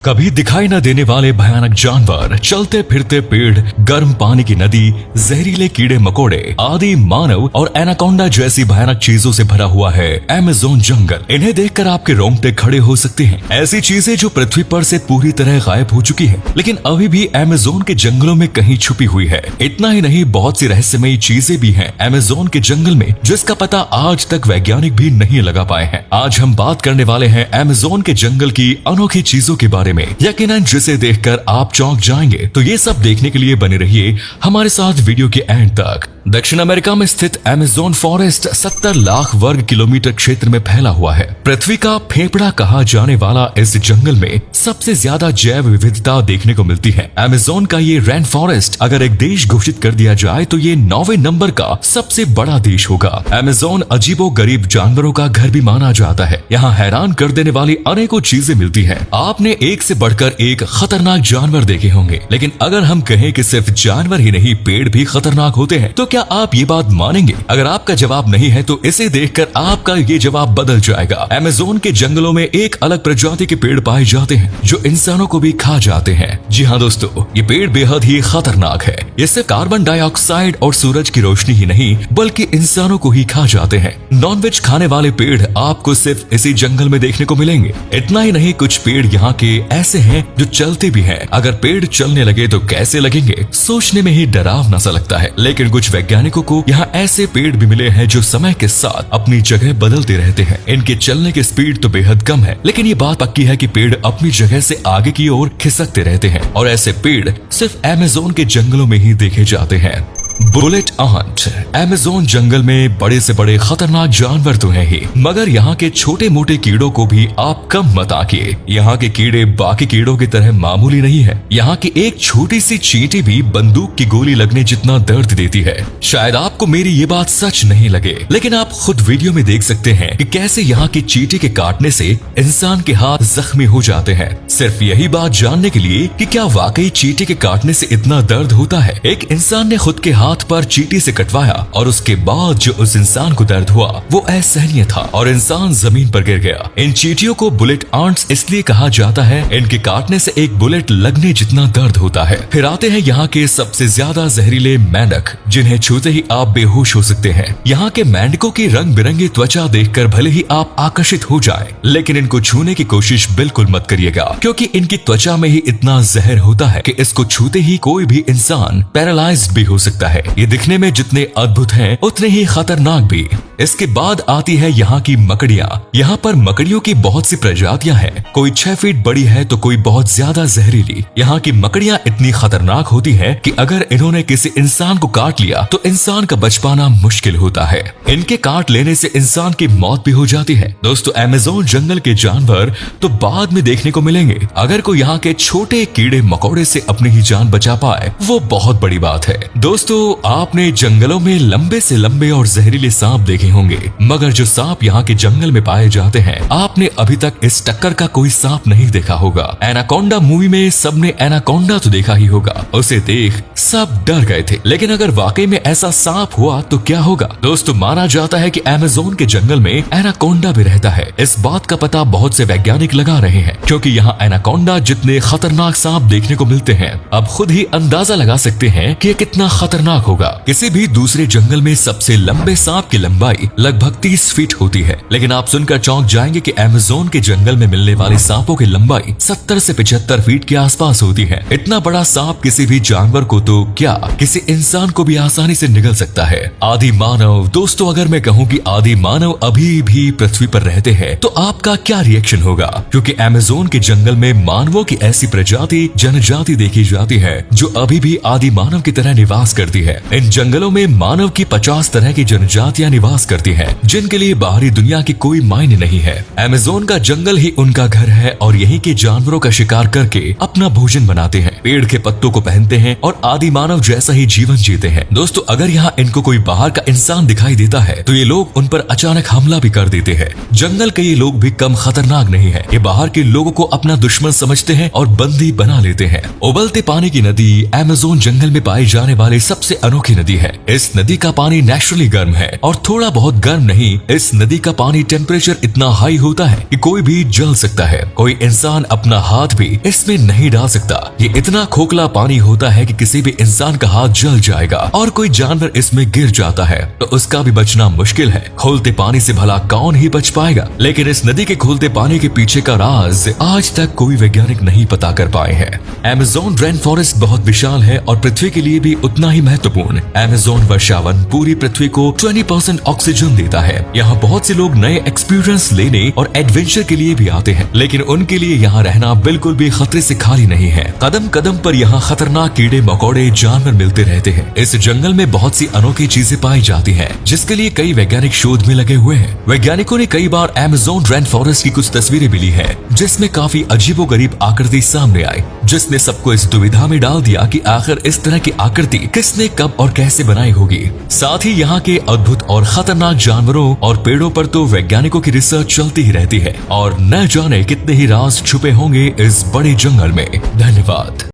कभी दिखाई न देने वाले भयानक जानवर, चलते फिरते पेड़, गर्म पानी की नदी, जहरीले कीड़े मकोड़े आदि मानव और एनाकोंडा जैसी भयानक चीजों से भरा हुआ है अमेज़न जंगल। इन्हें देखकर आपके रोंगटे खड़े हो सकते हैं। ऐसी चीजें जो पृथ्वी पर से पूरी तरह गायब हो चुकी है, लेकिन अभी भी अमेज़न के जंगलों में कहीं छुपी हुई है। इतना ही नहीं, बहुत सी रहस्यमयी चीजें भी हैं अमेज़न के जंगल में, जिसका पता आज तक वैज्ञानिक भी नहीं लगा पाए हैं। आज हम बात करने वाले हैं अमेज़न के जंगल की अनोखी चीजों के बारे में, यकीनन जिसे देखकर आप चौंक जाएंगे। तो ये सब देखने के लिए बने रहिए हमारे साथ वीडियो के एंड तक। दक्षिण अमेरिका में स्थित अमेज़न फॉरेस्ट 70 लाख वर्ग किलोमीटर क्षेत्र में फैला हुआ है। पृथ्वी का फेफड़ा कहा जाने वाला इस जंगल में सबसे ज्यादा जैव विविधता देखने को मिलती है। अमेज़न का ये रेन फॉरेस्ट अगर एक देश घोषित कर दिया जाए तो ये 9वें नंबर का सबसे बड़ा देश होगा। अमेज़न अजीबो गरीब जानवरों का घर भी माना जाता है। यहाँ हैरान कर देने वाली अनेकों चीजें मिलती है। आपने एक से बढ़कर एक खतरनाक जानवर देखे होंगे, लेकिन अगर हम कहें कि सिर्फ जानवर ही नहीं, पेड़ भी खतरनाक होते हैं, तो क्या आप ये बात मानेंगे? अगर आपका जवाब नहीं है तो इसे देखकर आपका ये जवाब बदल जाएगा। अमेज़न के जंगलों में एक अलग प्रजाति के पेड़ पाए जाते हैं जो इंसानों को भी खा जाते हैं। जी हाँ दोस्तों, ये पेड़ बेहद ही खतरनाक है। ये सिर्फ कार्बन डाइऑक्साइड और सूरज की रोशनी ही नहीं, बल्कि इंसानों को ही खा जाते हैं। नॉनवेज खाने वाले पेड़ आपको सिर्फ इसी जंगल में देखने को मिलेंगे। इतना ही नहीं, कुछ पेड़ यहाँ के ऐसे हैं जो चलते भी हैं। अगर पेड़ चलने लगे तो कैसे लगेंगे, सोचने में ही डरावना सा लगता है। लेकिन कुछ वैज्ञानिकों को यहाँ ऐसे पेड़ भी मिले हैं जो समय के साथ अपनी जगह बदलते रहते हैं। इनके चलने की स्पीड तो बेहद कम है, लेकिन ये बात पक्की है कि पेड़ अपनी जगह से आगे की ओर खिसकते रहते हैं, और ऐसे पेड़ सिर्फ अमेज़न के जंगलों में ही देखे जाते हैं। Bullet aunt. अमेज़न जंगल में बड़े से बड़े खतरनाक जानवर तो हैं ही, मगर यहाँ के छोटे मोटे कीड़ों को भी आप कम मत आंकिए। यहाँ के कीड़े बाकी कीड़ों की तरह मामूली नहीं है। यहाँ की एक छोटी सी चींटी भी बंदूक की गोली लगने जितना दर्द देती है। शायद आपको मेरी ये बात सच नहीं लगे, लेकिन आप खुद वीडियो में देख सकते हैं कि कैसे यहाँ की चींटी के काटने से इंसान के हाथ जख्मी हो जाते हैं। सिर्फ यही बात जानने के लिए कि क्या वाकई चींटी के काटने से इतना दर्द होता है। एक इंसान ने खुद के हाथ पर चींटी से कटवाया और उसके बाद जो उस इंसान को दर्द हुआ वो असहनीय था और इंसान जमीन पर गिर गया। इन चींटियों को बुलेट आंट्स इसलिए कहा जाता है, इनके काटने से एक बुलेट लगने जितना दर्द होता है। फिर आते हैं यहाँ के सबसे ज्यादा जहरीले मेंढक, जिन्हें छूते ही आप बेहोश हो सकते हैं। यहाँ के मेंढकों की रंग बिरंगी त्वचा देखकर भले ही आप आकर्षित हो जाए, लेकिन इनको छूने की कोशिश बिल्कुल मत करिएगा, क्योंकि इनकी त्वचा में ही इतना जहर होता है कि इसको छूते ही कोई भी इंसान पैरालाइज्ड भी हो सकता है। ये दिखने में जितने अद्भुत हैं, उतने ही खतरनाक भी। इसके बाद आती है यहाँ की मकड़ियाँ। यहाँ पर मकड़ियों की बहुत सी प्रजातियाँ हैं। कोई 6 फीट बड़ी है तो कोई बहुत ज्यादा जहरीली। यहाँ की मकड़ियाँ इतनी खतरनाक होती हैं कि अगर इन्होंने किसी इंसान को काट लिया तो इंसान का बच पाना मुश्किल होता है। इनके काट लेने से इंसान की मौत भी हो जाती है। दोस्तों, अमेज़न जंगल के जानवर तो बाद में देखने को मिलेंगे। अगर कोई यहाँ के छोटे कीड़े मकोड़े से अपनी ही जान बचा पाए, वो बहुत बड़ी बात है। दोस्तों, आपने जंगलों में लंबे से लंबे और जहरीले सांप देखे होंगे, मगर जो सांप यहाँ के जंगल में पाए जाते हैं, आपने अभी तक इस टक्कर का कोई सांप नहीं देखा होगा। एनाकोंडा मूवी में सबने एनाकोंडा तो देखा ही होगा, उसे देख सब डर गए थे, लेकिन अगर वाकई में ऐसा सांप हुआ तो क्या होगा? दोस्तों, माना जाता है कि अमेज़न के जंगल में एनाकोंडा भी रहता है। इस बात का पता बहुत से वैज्ञानिक लगा रहे हैं, क्योंकि यहाँ एनाकोंडा जितने खतरनाक सांप देखने को मिलते हैं, अब खुद ही अंदाजा लगा सकते हैं कि कितना खतरनाक होगा। किसी भी दूसरे जंगल में सबसे लंबे सांप की लंबाई लगभग 30 फीट होती है, लेकिन आप सुनकर चौंक जाएंगे कि अमेज़न के जंगल में मिलने वाले सांपों की लंबाई 70 से 75 फीट के आसपास होती है। इतना बड़ा सांप किसी भी जानवर को तो क्या, किसी इंसान को भी आसानी से निगल सकता है। आदि मानव। दोस्तों, अगर मैं कहूँ कि आदि मानव अभी भी पृथ्वी पर रहते हैं तो आपका क्या रिएक्शन होगा? क्योंकि अमेज़न के जंगल में मानवों की ऐसी प्रजाति, जनजाति देखी जाती है जो अभी भी आदि मानव की तरह निवास करती है। इन जंगलों में मानव की 50 तरह की जनजातियां निवास करती हैं, जिनके लिए बाहरी दुनिया की कोई मायने नहीं है। अमेज़न का जंगल ही उनका घर है और यहीं के जानवरों का शिकार करके अपना भोजन बनाते हैं, पेड़ के पत्तों को पहनते हैं और आदि मानव जैसा ही जीवन जीते हैं। दोस्तों, अगर यहाँ इनको कोई बाहर का इंसान दिखाई देता है तो ये लोग उन पर अचानक हमला भी कर देते हैं। जंगल के ये लोग भी कम खतरनाक नहीं है। ये बाहर के लोगों को अपना दुश्मन समझते हैं और बंदी बना लेते हैं। उबलते पानी की नदी अमेज़न जंगल में पाए जाने वाले सबसे सबसे अनोखी नदी है। इस नदी का पानी नेचुरली गर्म है और थोड़ा बहुत गर्म नहीं, इस नदी का पानी टेम्परेचर इतना हाई होता है कि कोई भी जल सकता है। कोई इंसान अपना हाथ भी इसमें नहीं डाल सकता। ये इतना खोखला पानी होता है कि किसी भी इंसान का हाथ जल जाएगा और कोई जानवर इसमें गिर जाता है तो उसका भी बचना मुश्किल है। खोलते पानी से भला कौन ही बच पाएगा। लेकिन इस नदी के खोलते पानी के पीछे का राज आज तक कोई वैज्ञानिक नहीं पता कर पाए हैं। अमेज़न रेन फॉरेस्ट बहुत विशाल है और पृथ्वी के लिए भी उतना ही महत्वपूर्ण। अमेज़न वर्षावन पूरी पृथ्वी को 20% ऑक्सीजन देता है। यहाँ बहुत से लोग नए एक्सपीरियंस लेने और एडवेंचर के लिए भी आते हैं, लेकिन उनके लिए यहाँ रहना बिल्कुल भी खतरे से खाली नहीं है। कदम कदम पर यहाँ खतरनाक कीड़े मकोड़े जानवर मिलते रहते हैं। इस जंगल में बहुत सी अनोखी चीजें पाई जाती हैं, जिसके लिए कई वैज्ञानिक शोध में लगे हुए हैं। वैज्ञानिकों ने कई बार अमेज़न रेन फॉरेस्ट की कुछ तस्वीरें मिली है, जिसमें काफी अजीबोगरीब आकृति सामने आई, जिसने सबको इस दुविधा में डाल दिया कि आखिर इस तरह की आकृति किसने कब और कैसे बनाई होगी। साथ ही यहाँ के अद्भुत और खतरनाक जानवरों और पेड़ों पर तो वैज्ञानिकों की रिसर्च चलती ही रहती है और न जाने कितने ही राज छुपे होंगे इस बड़े जंगल में। धन्यवाद।